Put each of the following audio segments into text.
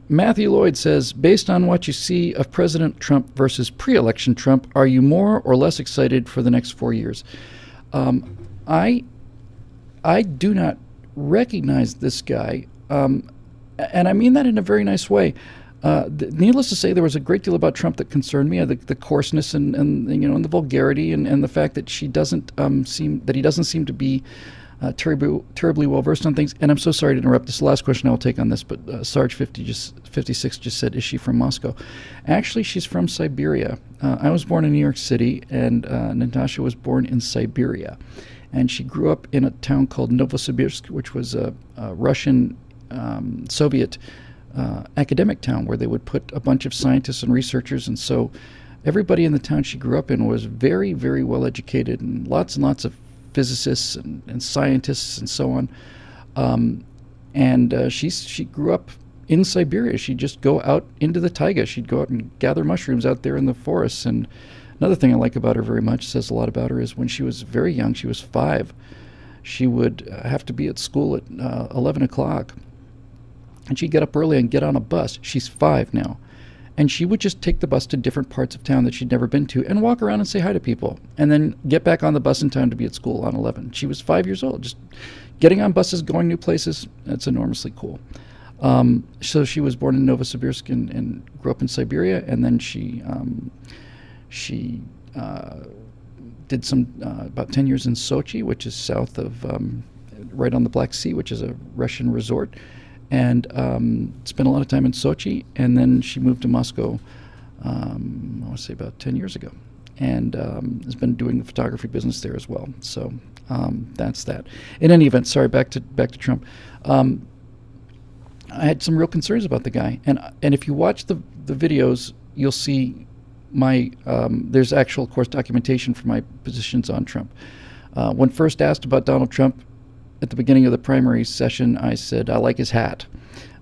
Matthew Lloyd says, based on what you see of President Trump versus pre-election Trump, are you more or less excited for the next 4 years? I do not recognize this guy, and I mean that in a very nice way. Needless to say, there was a great deal about Trump that concerned me, the coarseness and and the vulgarity and the fact that he doesn't seem to be terribly well versed on things. And I'm so sorry to interrupt. This is the last question I will take on this, but Sarge 56 just said, is she from Moscow? Actually, she's from Siberia. I was born in New York City, and Natasha was born in Siberia. And she grew up in a town called Novosibirsk, which was a Russian Soviet academic town where they would put a bunch of scientists and researchers. And so everybody in the town she grew up in was very, very well educated, and lots of physicists and scientists and so on. She grew up in Siberia. She'd just go out into the taiga. She'd go out and gather mushrooms out there in the forests. And another thing I like about her very much, says a lot about her, is when she was very young, she was 5, she would have to be at school at 11 o'clock. And she'd get up early and get on a bus. She's 5 now. And she would just take the bus to different parts of town that she'd never been to and walk around and say hi to people, and then get back on the bus in time to be at school on 11. She was 5 years old, just getting on buses, going new places. That's enormously cool. So she was born in Novosibirsk and grew up in Siberia, and then she did some about 10 years in Sochi, which is south of, right on the Black Sea, which is a Russian resort. And spent a lot of time in Sochi, and then she moved to Moscow, I want to say about 10 years ago, and has been doing the photography business there as well. So that's that. In any event, sorry, back to Trump. I had some real concerns about the guy, and if you watch the videos, you'll see my there's actual, of course, documentation for my positions on Trump. When first asked about Donald Trump, at the beginning of the primary session, I said, I like his hat.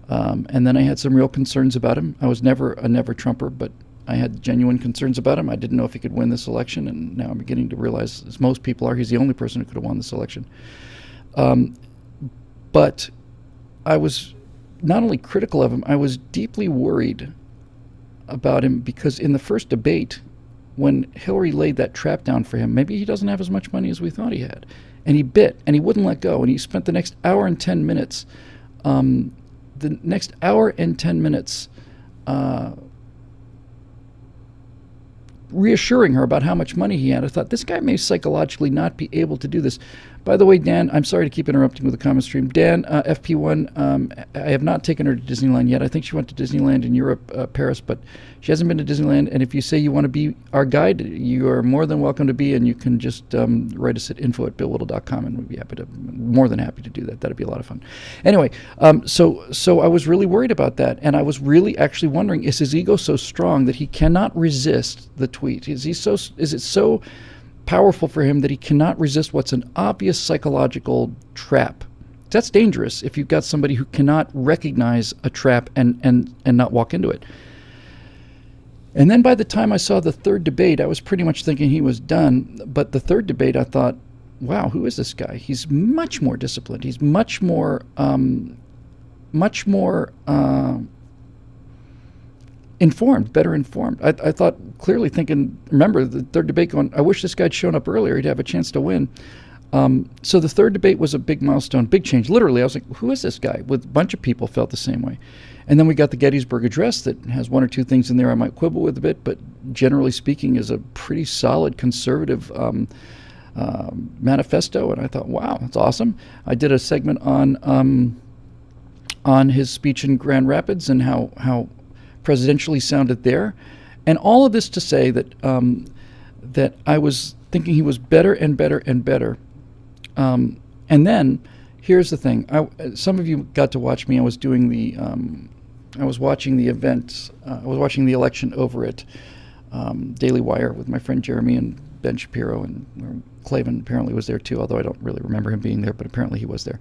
And then I had some real concerns about him. I was never a never-Trumper, but I had genuine concerns about him. I didn't know if he could win this election, and now I'm beginning to realize, as most people are, he's the only person who could have won this election. But I was not only critical of him, I was deeply worried about him, because in the first debate, when Hillary laid that trap down for him, maybe he doesn't have as much money as we thought he had. And he bit, and he wouldn't let go, and he spent the next hour and 10 minutes, reassuring her about how much money he had. I thought, this guy may psychologically not be able to do this. By the way, Dan, I'm sorry to keep interrupting with the comment stream. Dan, FP1, I have not taken her to Disneyland yet. I think she went to Disneyland in Europe, Paris, but she hasn't been to Disneyland. And if you say you want to be our guide, you are more than welcome to be, and you can just write us at info@billwhittle.com, and we'd be more than happy to do that. That'd be a lot of fun. Anyway, so I was really worried about that, and I was really actually wondering, is his ego so strong that he cannot resist the tweet? Is it so powerful for him that he cannot resist what's an obvious psychological trap? That's dangerous if you've got somebody who cannot recognize a trap and not walk into it. And then by the time I saw the third debate, I was pretty much thinking he was done. But the third debate, I thought, wow, who is this guy? He's much more disciplined. He's much more informed, better informed. I thought, clearly thinking, remember the third debate going, I wish this guy had shown up earlier. He'd have a chance to win. So the third debate was a big milestone, big change. Literally, I was like, who is this guy? With a bunch of people felt the same way. And then we got the Gettysburg Address that has one or two things in there I might quibble with a bit, but generally speaking is a pretty solid conservative manifesto. And I thought, wow, that's awesome. I did a segment on his speech in Grand Rapids and how presidentially sounded there, and all of this to say that that I was thinking he was better and better and better. And then here's the thing: some of you got to watch me. I was doing I was watching the event. I was watching the election over at Daily Wire with my friend Jeremy and Ben Shapiro, and Clavin apparently was there too. Although I don't really remember him being there, but apparently he was there.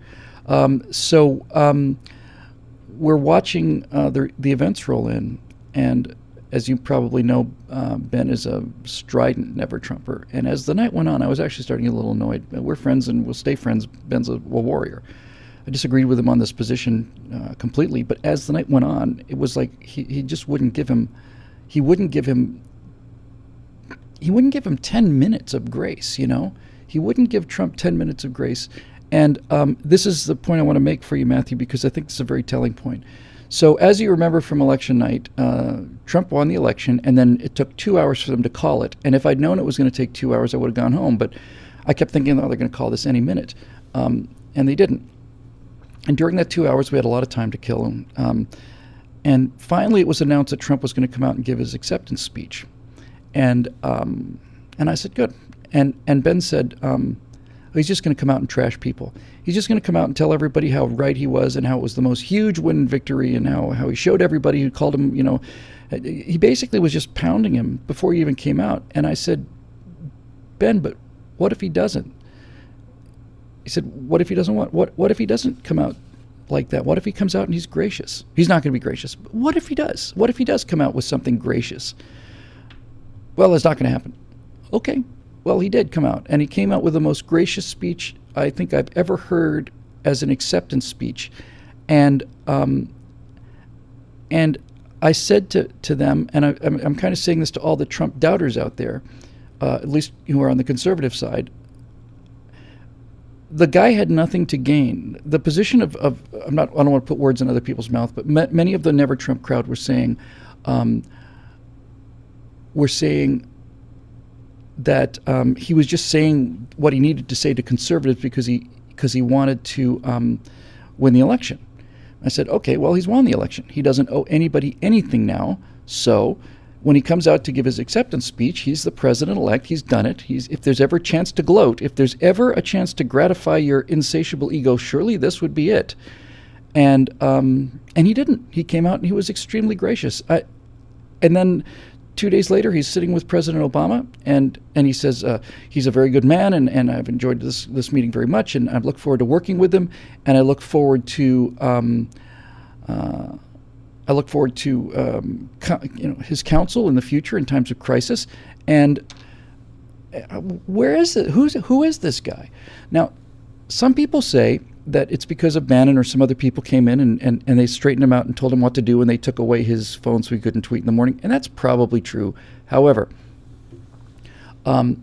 We're watching the events roll in, and as you probably know, Ben is a strident never-Trumper. And as the night went on, I was actually starting to get a little annoyed. We're friends and we'll stay friends. Ben's a warrior. I disagreed with him on this position completely. But as the night went on, it was like he just wouldn't give him. He wouldn't give him 10 minutes of grace. He wouldn't give Trump 10 minutes of grace. And this is the point I want to make for you, Matthew, because I think it's a very telling point. So as you remember from election night, Trump won the election, and then it took 2 hours for them to call it. And if I'd known it was going to take 2 hours, I would have gone home. But I kept thinking, oh, they're going to call this any minute. And they didn't. And during that 2 hours, we had a lot of time to kill. And finally, it was announced that Trump was going to come out and give his acceptance speech. And I said, good. And Ben said, he's just going to come out and trash people. He's just going to come out and tell everybody how right he was and how it was the most huge win victory and how he showed everybody who called him, he basically was just pounding him before he even came out. And I said, Ben, but what if he doesn't? He said, what if he doesn't want? What if he doesn't come out like that? What if he comes out and he's gracious? He's not going to be gracious. But what if he does? What if he does come out with something gracious? Well, it's not going to happen. Okay. Well, he did come out, and he came out with the most gracious speech I think I've ever heard as an acceptance speech. And I said to them, and I'm kind of saying this to all the Trump doubters out there, at least who are on the conservative side, the guy had nothing to gain. The position of I don't want to put words in other people's mouth, but many of the Never Trump crowd were saying that he was just saying what he needed to say to conservatives because he wanted to win the election. I said, okay, well, he's won the election. He doesn't owe anybody anything now. So when he comes out to give his acceptance speech, he's the president-elect. He's done it. If there's ever a chance to gloat, if there's ever a chance to gratify your insatiable ego, surely this would be it. And he didn't. He came out and he was extremely gracious. And then 2 days later, he's sitting with President Obama, and he says he's a very good man, and I've enjoyed this meeting very much, and I look forward to working with him, and I look forward to his counsel in the future in times of crisis. And where is it? Who is this guy? Now, some people say that it's because of Bannon or some other people came in and they straightened him out and told him what to do, and they took away his phone so he couldn't tweet in the morning. And that's probably true. However, I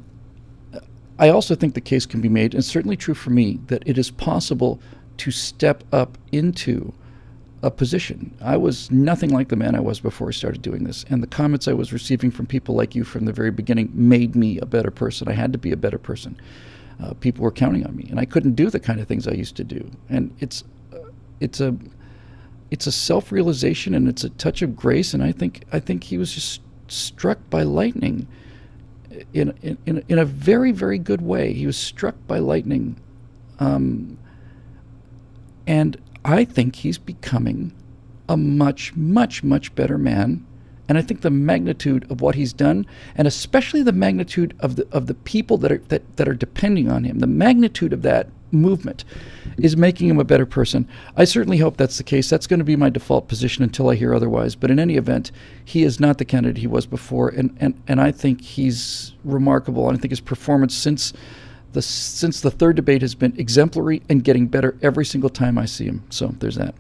also think the case can be made, and it's certainly true for me, that it is possible to step up into a position. I was nothing like the man I was before I started doing this. And the comments I was receiving from people like you from the very beginning made me a better person. I had to be a better person. People were counting on me, and I couldn't do the kind of things I used to do. And it's a self-realization, and it's a touch of grace. And I think he was just struck by lightning in a very, very good way. He was struck by lightning, and I think he's becoming a much, much, much better man. And I think the magnitude of what he's done, and especially the magnitude of the people that are depending on him, the magnitude of that movement is making him a better person. I certainly hope that's the case. That's going to be my default position until I hear otherwise. But in any event, he is not the candidate he was before, and I think he's remarkable. And I think his performance since the third debate has been exemplary and getting better every single time I see him. So there's that.